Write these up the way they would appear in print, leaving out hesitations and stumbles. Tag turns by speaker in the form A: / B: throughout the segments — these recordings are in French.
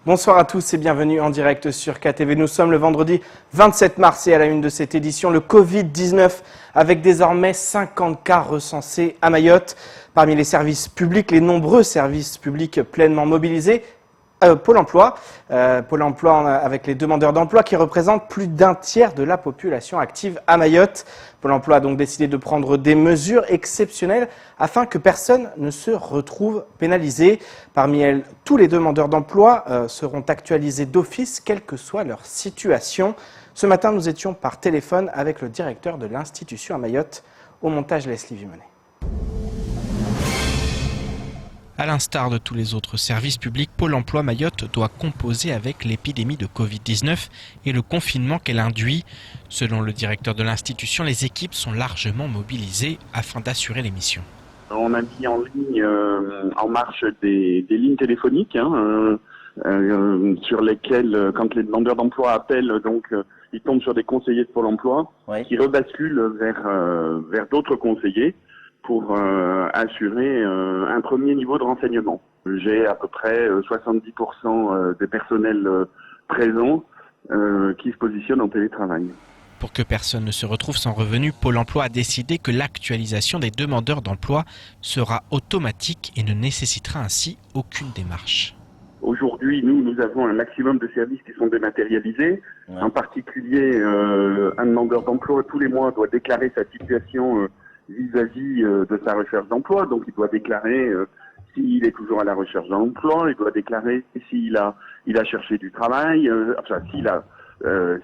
A: Bonsoir à tous et bienvenue en direct sur KTV. Nous sommes le vendredi 27 mars et à la une de cette édition, le Covid-19 avec désormais 50 cas recensés à Mayotte. Parmi les services publics, les nombreux services publics pleinement mobilisés, Pôle emploi avec les demandeurs d'emploi qui représentent plus d'un tiers de la population active à Mayotte. Pôle emploi a donc décidé de prendre des mesures exceptionnelles afin que personne ne se retrouve pénalisé. Parmi elles, tous les demandeurs d'emploi seront actualisés d'office, quelle que soit leur situation. Ce matin, nous étions par téléphone avec le directeur de l'institution à Mayotte. Au montage, Leslie Vimonet.
B: À l'instar de tous les autres services publics, Pôle emploi Mayotte doit composer avec l'épidémie de Covid-19 et le confinement qu'elle induit. Selon le directeur de l'institution, les équipes sont largement mobilisées afin d'assurer les missions.
C: On a mis en ligne, en marche des lignes téléphoniques sur lesquelles, quand les demandeurs d'emploi appellent, ils tombent sur des conseillers de Pôle emploi qui rebasculent vers d'autres conseillers pour assurer un premier niveau de renseignement. J'ai à peu près 70% des personnels présents qui se positionnent en télétravail.
B: Pour que personne ne se retrouve sans revenu, Pôle emploi a décidé que l'actualisation des demandeurs d'emploi sera automatique et ne nécessitera ainsi aucune démarche.
C: Aujourd'hui, nous avons un maximum de services qui sont dématérialisés. En particulier, un demandeur d'emploi, tous les mois, doit déclarer sa situation vis-à-vis de sa recherche d'emploi. Donc, il doit déclarer s'il est toujours à la recherche d'emploi, il doit déclarer s'il a cherché du travail,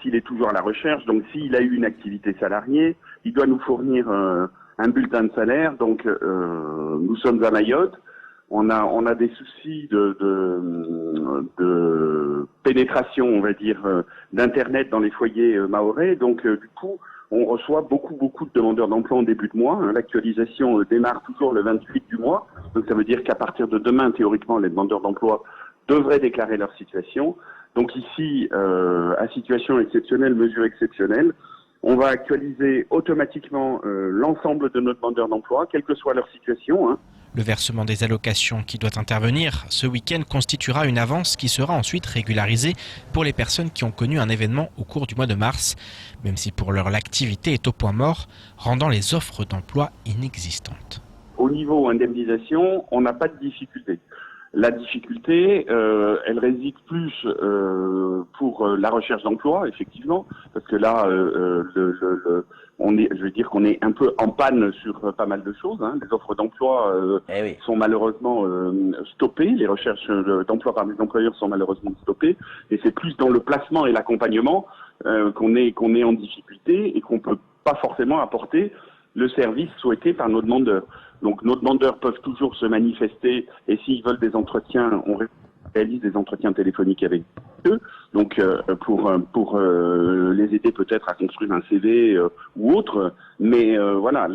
C: s'il est toujours à la recherche, donc s'il a eu une activité salariée, il doit nous fournir un bulletin de salaire. Donc, nous sommes à Mayotte. On a des soucis de pénétration, on va dire, d'Internet dans les foyers mahorais. Donc, du coup, on reçoit beaucoup de demandeurs d'emploi en début de mois. L'actualisation démarre toujours le 28 du mois. Donc, ça veut dire qu'à partir de demain, théoriquement, les demandeurs d'emploi devraient déclarer leur situation. Donc ici, à situation exceptionnelle, mesure exceptionnelle, on va actualiser automatiquement l'ensemble de nos demandeurs d'emploi, quelle que soit leur situation.
B: Le versement des allocations qui doit intervenir ce week-end constituera une avance qui sera ensuite régularisée pour les personnes qui ont connu un événement au cours du mois de mars, même si pour l'heure l'activité est au point mort, rendant les offres d'emploi inexistantes.
C: Au niveau indemnisation, on n'a pas de difficulté. La difficulté, elle réside plus pour la recherche d'emploi, effectivement, parce que là, je veux dire qu'on est un peu en panne sur pas mal de choses. Les offres d'emploi sont malheureusement stoppées, les recherches d'emploi par les employeurs sont malheureusement stoppées, et c'est plus dans le placement et l'accompagnement qu'on est en difficulté et qu'on peut pas forcément apporter le service souhaité par nos demandeurs. Donc nos demandeurs peuvent toujours se manifester et s'ils veulent des entretiens, on réalise des entretiens téléphoniques avec eux. Donc pour les aider peut-être à construire un CV ou autre. Mais voilà,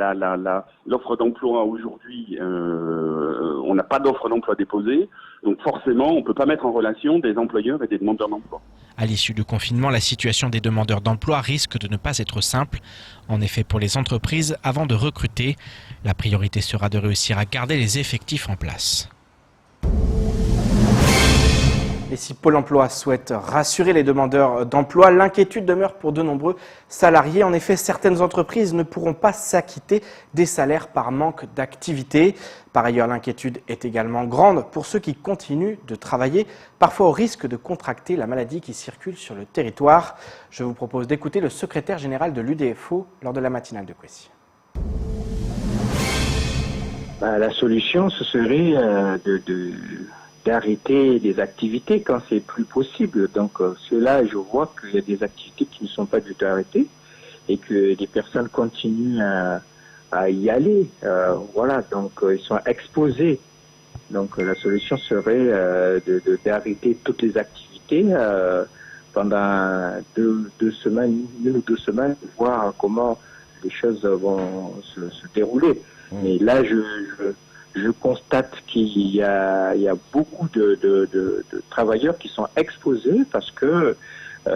C: l'offre d'emploi aujourd'hui, on n'a pas d'offre d'emploi déposée. Donc forcément, on ne peut pas mettre en relation des employeurs et des demandeurs d'emploi.
B: À l'issue du confinement, la situation des demandeurs d'emploi risque de ne pas être simple. En effet, pour les entreprises, avant de recruter, la priorité sera de réussir à garder les effectifs en place.
A: Et si Pôle emploi souhaite rassurer les demandeurs d'emploi, l'inquiétude demeure pour de nombreux salariés. En effet, certaines entreprises ne pourront pas s'acquitter des salaires par manque d'activité. Par ailleurs, l'inquiétude est également grande pour ceux qui continuent de travailler, parfois au risque de contracter la maladie qui circule sur le territoire. Je vous propose d'écouter le secrétaire général de l'UDFO lors de la matinale de Kwesi.
D: La solution, ce serait d'arrêter des activités quand c'est plus possible. Donc cela, je vois qu'il y a des activités qui ne sont pas du tout arrêtées et que des personnes continuent à y aller. Voilà, donc ils sont exposés. Donc la solution serait d'arrêter toutes les activités pendant une ou deux semaines, voir comment les choses vont se dérouler. Mais là, je constate qu'il y a beaucoup de travailleurs qui sont exposés parce que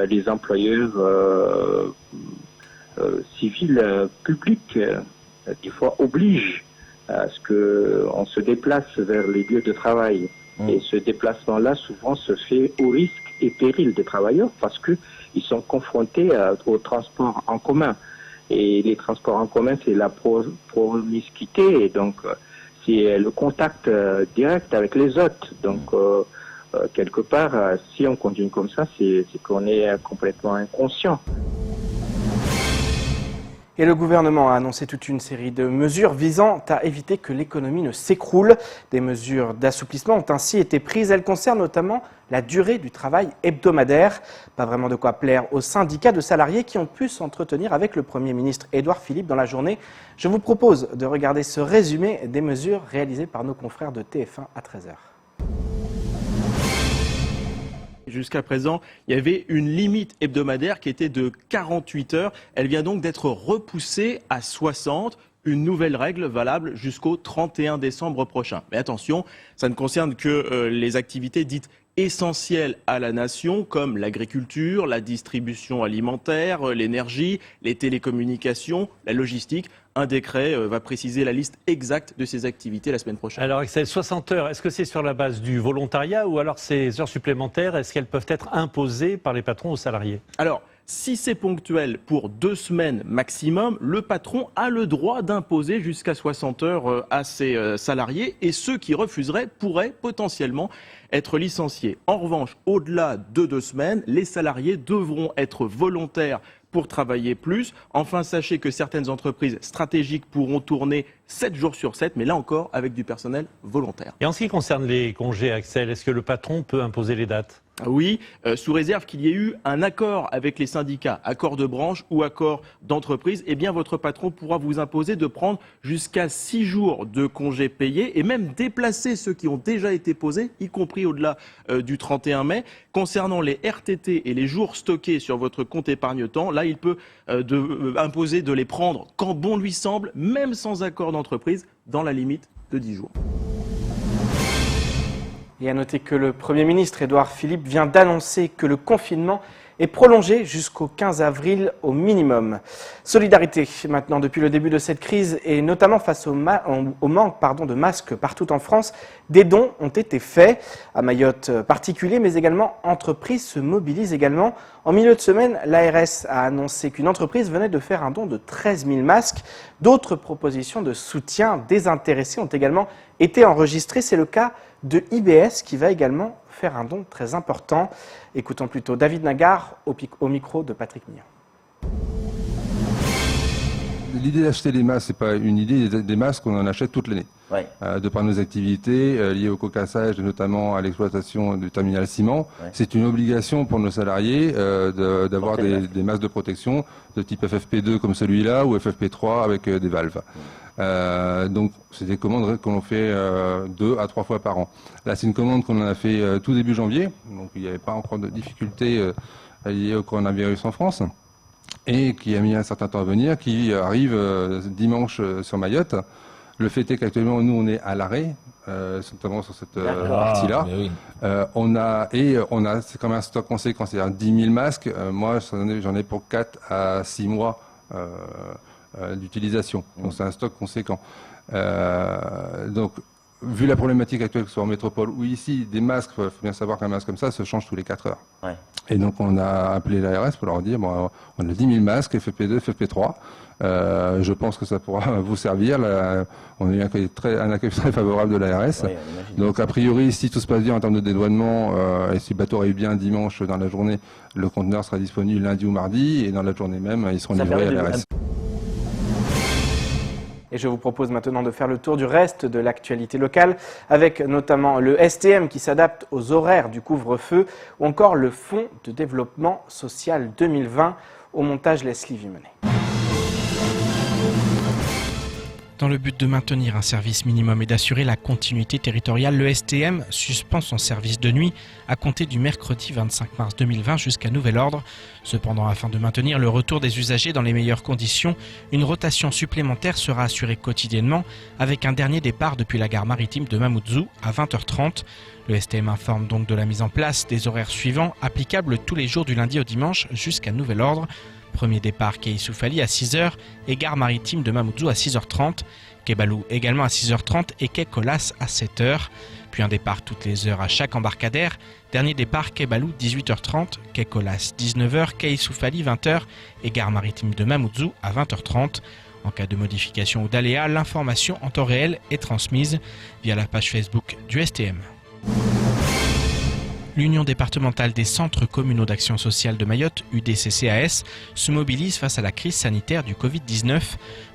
D: les employeurs civils publics des fois obligent à ce qu'on se déplace vers les lieux de travail. Et ce déplacement-là, souvent, se fait au risque et péril des travailleurs parce qu'ils sont confrontés au transport en commun. Et les transports en commun, c'est la promiscuité, et donc c'est le contact direct avec les autres. Donc, quelque part, si on continue comme ça, c'est qu'on est complètement inconscient.
A: Et le gouvernement a annoncé toute une série de mesures visant à éviter que l'économie ne s'écroule. Des mesures d'assouplissement ont ainsi été prises. Elles concernent notamment la durée du travail hebdomadaire. Pas vraiment de quoi plaire aux syndicats de salariés qui ont pu s'entretenir avec le Premier ministre Édouard Philippe dans la journée. Je vous propose de regarder ce résumé des mesures réalisées par nos confrères de TF1 à 13h.
E: Jusqu'à présent, il y avait une limite hebdomadaire qui était de 48 heures. Elle vient donc d'être repoussée à 60. Une nouvelle règle valable jusqu'au 31 décembre prochain. Mais attention, ça ne concerne que les activités dites essentielles à la nation, comme l'agriculture, la distribution alimentaire, l'énergie, les télécommunications, la logistique. Un décret va préciser la liste exacte de ces activités la semaine prochaine.
F: Alors Axel, 60 heures, est-ce que c'est sur la base du volontariat ou alors ces heures supplémentaires, est-ce qu'elles peuvent être imposées par les patrons aux salariés?
E: Alors, si c'est ponctuel pour 2 semaines maximum, le patron a le droit d'imposer jusqu'à 60 heures à ses salariés et ceux qui refuseraient pourraient potentiellement être licenciés. En revanche, au-delà de 2 semaines, les salariés devront être volontaires pour travailler plus. Enfin, sachez que certaines entreprises stratégiques pourront tourner 7 jours sur 7, mais là encore avec du personnel volontaire.
F: Et en ce qui concerne les congés, Axel, est-ce que le patron peut imposer les dates?
E: Oui, sous réserve qu'il y ait eu un accord avec les syndicats, accord de branche ou accord d'entreprise, eh bien votre patron pourra vous imposer de prendre jusqu'à 6 jours de congés payés et même déplacer ceux qui ont déjà été posés, y compris au-delà du 31 mai. Concernant les RTT et les jours stockés sur votre compte épargne-temps, là il peut imposer de les prendre quand bon lui semble, même sans accord d'entreprise, dans la limite de 10 jours.
A: Et à noter que le Premier ministre Édouard Philippe vient d'annoncer que le confinement est prolongé jusqu'au 15 avril au minimum. Solidarité maintenant depuis le début de cette crise et notamment face au manque de masques partout en France. Des dons ont été faits. À Mayotte, particuliers mais également entreprises se mobilisent également. En milieu de semaine, l'ARS a annoncé qu'une entreprise venait de faire un don de 13 000 masques. D'autres propositions de soutien désintéressés ont également été enregistrées. C'est le cas de IBS qui va également faire un don très important. Écoutons plutôt David Nagard au micro de Patrick Millon.
G: L'idée d'acheter des masques, c'est pas une idée. Des masques, on en achète toute l'année. Ouais. De par nos activités liées au cocassage et notamment à l'exploitation du terminal ciment, ouais. C'est une obligation pour nos salariés d'avoir des masques de protection de type FFP2 comme celui-là ou FFP3 avec des valves. Donc c'est des commandes qu'on fait 2 à 3 fois par an. Là c'est une commande qu'on a fait tout début janvier, donc il n'y avait pas encore de difficultés liées au coronavirus en France, et qui a mis un certain temps à venir, qui arrive dimanche sur Mayotte. Le fait est qu'actuellement nous on est à l'arrêt, notamment sur cette partie-là. Oui. On a c'est quand même un stock conséquent, c'est-à-dire 10 000 masques. Moi j'en ai pour 4 à 6 mois. D'utilisation. Donc c'est un stock conséquent. Donc vu la problématique actuelle que ce soit en métropole ou ici, des masques, il faut bien savoir qu'un masque comme ça se change tous les 4 heures. Ouais. Et donc on a appelé l'ARS pour leur dire bon, on a 10 000 masques FFP2, FFP3. Je pense que ça pourra vous servir. Là, on a eu un accueil très favorable de l'ARS. Ouais, donc a priori, si tout se passe bien en termes de dédouanement, et si le bateau arrive bien dimanche dans la journée, le conteneur sera disponible lundi ou mardi, et dans la journée même, ils seront livrés à l'ARS.
A: Et je vous propose maintenant de faire le tour du reste de l'actualité locale, avec notamment le STM qui s'adapte aux horaires du couvre-feu, ou encore le Fonds de développement social 2020, au montage Leslie Vimenet.
B: Dans le but de maintenir un service minimum et d'assurer la continuité territoriale, le STM suspend son service de nuit à compter du mercredi 25 mars 2020 jusqu'à nouvel ordre. Cependant, afin de maintenir le retour des usagers dans les meilleures conditions, une rotation supplémentaire sera assurée quotidiennement avec un dernier départ depuis la gare maritime de Mamoudzou à 20h30. Le STM informe donc de la mise en place des horaires suivants applicables tous les jours du lundi au dimanche jusqu'à nouvel ordre. Premier départ Quai Issoufali à 6h et gare maritime de Mamoudzou à 6h30. Quai Balou également à 6h30 et Quai Colas à 7h. Puis un départ toutes les heures à chaque embarcadère. Dernier départ Quai Balou 18h30, Quai Colas 19h, Quai Issoufali 20h et gare maritime de Mamoudzou à 20h30. En cas de modification ou d'aléa, l'information en temps réel est transmise via la page Facebook du STM. L'Union départementale des centres communaux d'action sociale de Mayotte, UDCCAS, se mobilise face à la crise sanitaire du Covid-19.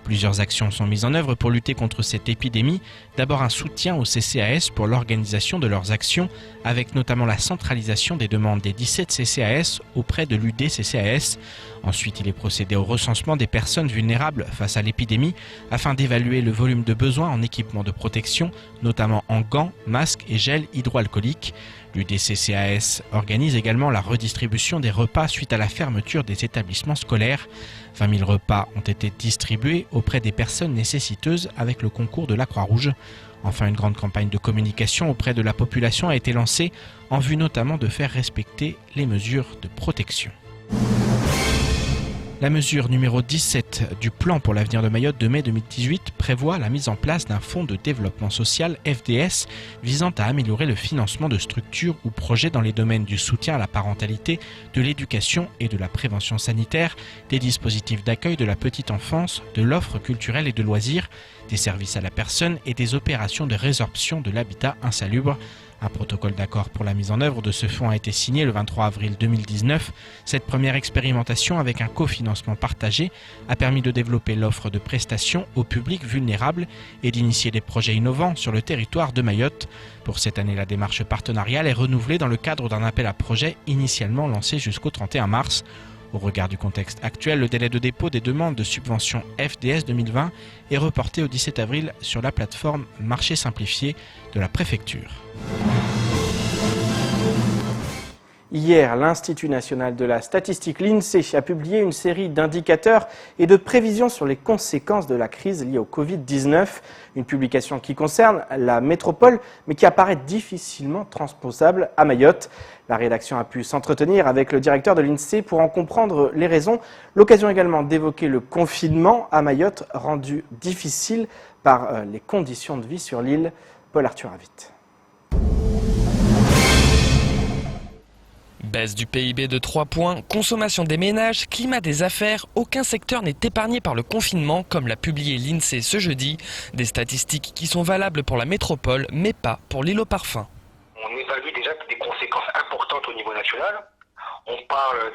B: Plusieurs actions sont mises en œuvre pour lutter contre cette épidémie. D'abord un soutien aux CCAS pour l'organisation de leurs actions, avec notamment la centralisation des demandes des 17 CCAS auprès de l'UDCCAS. Ensuite, il est procédé au recensement des personnes vulnérables face à l'épidémie afin d'évaluer le volume de besoins en équipement de protection, notamment en gants, masques et gel hydroalcoolique. L'UDCCAS organise également la redistribution des repas suite à la fermeture des établissements scolaires. 20 000 repas ont été distribués auprès des personnes nécessiteuses avec le concours de la Croix-Rouge. Enfin, une grande campagne de communication auprès de la population a été lancée en vue notamment de faire respecter les mesures de protection. La mesure numéro 17 du plan pour l'avenir de Mayotte de mai 2018 prévoit la mise en place d'un fonds de développement social FDS visant à améliorer le financement de structures ou projets dans les domaines du soutien à la parentalité, de l'éducation et de la prévention sanitaire, des dispositifs d'accueil de la petite enfance, de l'offre culturelle et de loisirs, des services à la personne et des opérations de résorption de l'habitat insalubre. Un protocole d'accord pour la mise en œuvre de ce fonds a été signé le 23 avril 2019. Cette première expérimentation avec un cofinancement partagé a permis de développer l'offre de prestations au public vulnérable et d'initier des projets innovants sur le territoire de Mayotte. Pour cette année, la démarche partenariale est renouvelée dans le cadre d'un appel à projet initialement lancé jusqu'au 31 mars. Au regard du contexte actuel, le délai de dépôt des demandes de subvention FDS 2020 est reporté au 17 avril sur la plateforme Marché simplifié de la préfecture.
A: Hier, l'Institut national de la statistique, l'INSEE, a publié une série d'indicateurs et de prévisions sur les conséquences de la crise liée au Covid-19. Une publication qui concerne la métropole, mais qui apparaît difficilement transposable à Mayotte. La rédaction a pu s'entretenir avec le directeur de l'INSEE pour en comprendre les raisons. L'occasion également d'évoquer le confinement à Mayotte, rendu difficile par les conditions de vie sur l'île. Paul-Arthur Avit.
H: Baisse du PIB de 3 points, consommation des ménages, climat des affaires, aucun secteur n'est épargné par le confinement, comme l'a publié l'INSEE ce jeudi. Des statistiques qui sont valables pour la métropole, mais pas pour l'île aux parfums.
I: On évalue déjà des conséquences importantes au niveau national. On parle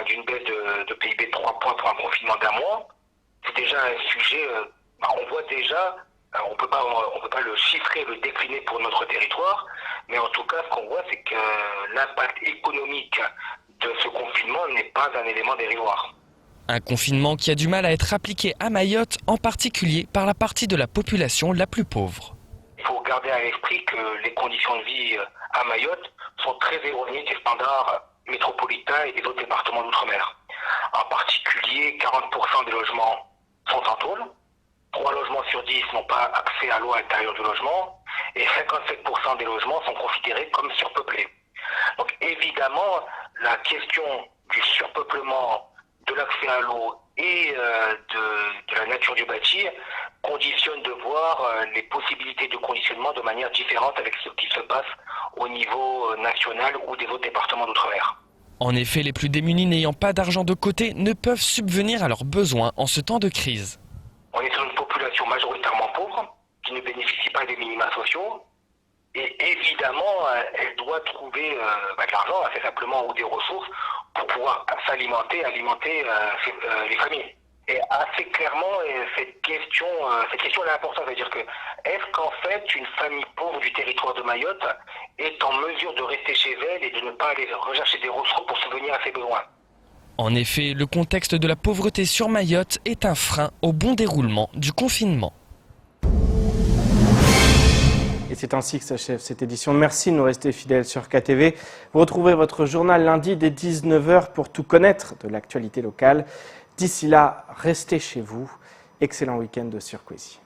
I: d'une baisse de PIB de 3 points pour un confinement d'un mois. C'est déjà un sujet, on voit déjà, on peut pas le chiffrer, le décliner pour notre territoire. Mais en tout cas, ce qu'on voit, c'est que l'impact économique de ce confinement n'est pas un élément dérisoire.
H: Un confinement qui a du mal à être appliqué à Mayotte, en particulier par la partie de la population la plus pauvre.
I: Il faut garder à l'esprit que les conditions de vie à Mayotte sont très éloignées des standards métropolitains et des autres départements d'outre-mer. En particulier, 40% des logements sont en tôle, 3 logements sur 10 n'ont pas accès à l'eau à l'intérieur du logement, et 57% des logements sont considérés comme surpeuplés. Donc évidemment, la question du surpeuplement, de l'accès à l'eau et de la nature du bâti conditionne de voir les possibilités de conditionnement de manière différente avec ce qui se passe au niveau national ou des autres départements d'outre-mer.
H: En effet, les plus démunis n'ayant pas d'argent de côté ne peuvent subvenir à leurs besoins en ce temps de crise.
I: On est sur une population majoritairement pauvre, qui ne bénéficie pas des minima sociaux, et évidemment, elle doit trouver de l'argent, assez simplement, ou des ressources, pour pouvoir alimenter les familles. Et assez clairement, cette question est importante, c'est-à-dire que, est-ce qu'en fait, une famille pauvre du territoire de Mayotte est en mesure de rester chez elle et de ne pas aller rechercher des ressources pour subvenir à ses besoins ?
H: En effet, le contexte de la pauvreté sur Mayotte est un frein au bon déroulement du confinement.
A: Et c'est ainsi que s'achève cette édition. Merci de nous rester fidèles sur KTV. Vous retrouverez votre journal lundi dès 19h pour tout connaître de l'actualité locale. D'ici là, restez chez vous. Excellent week-end sur Kwesi.